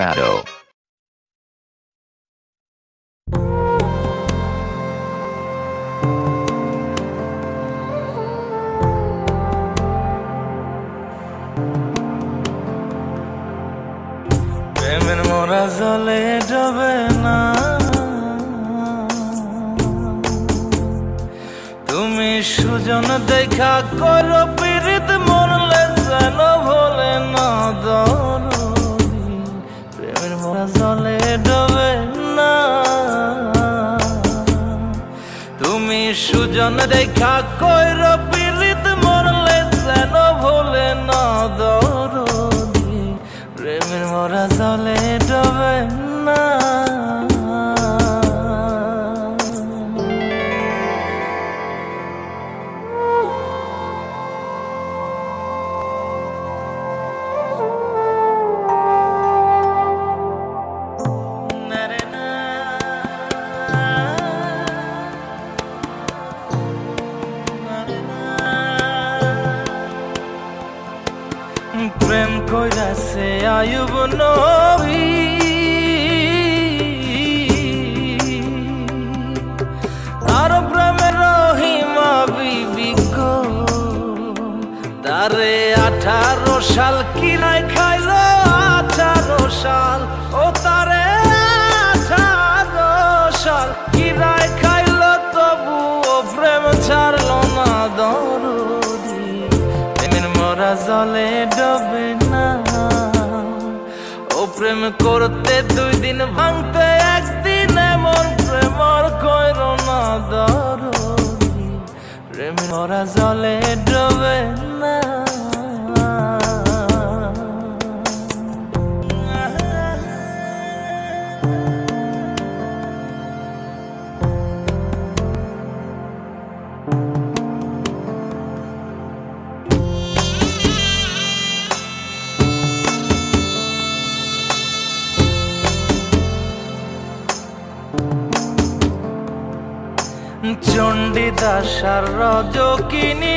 Shadow. প্রেমের মোরা জলে ডবে না, তুমি সুজন দেখা করো পীড়িত মরলে যেন ভোলে না দরদি। প্রেমের মোরা জলে ডবে না, তুমি সুজন দেখা করো পীড়িত মরলে যেন ভোলে না দরদি। প্রেমের মোরা জলে ডবে না। প্রেম কইরাছে আয়ুব নবী, আর প্রেমের রহিমা বিবি গো, তারে 18 সাল কিনাই খাইলো 18 সাল, ও তারে 18 সাল কিনাই খাইলো, তবু ও প্রেম ছাড়লো না দরদি। প্রেমের মোরা জলে ডবে না, ও প্রেম করতে 2 দিন ভাঙতে 1 দিন, এমন প্রেম আর কইরো না দরদি। প্রেমের মোরা জলে ডবে না। চণ্ডীদাস আর রজকিনী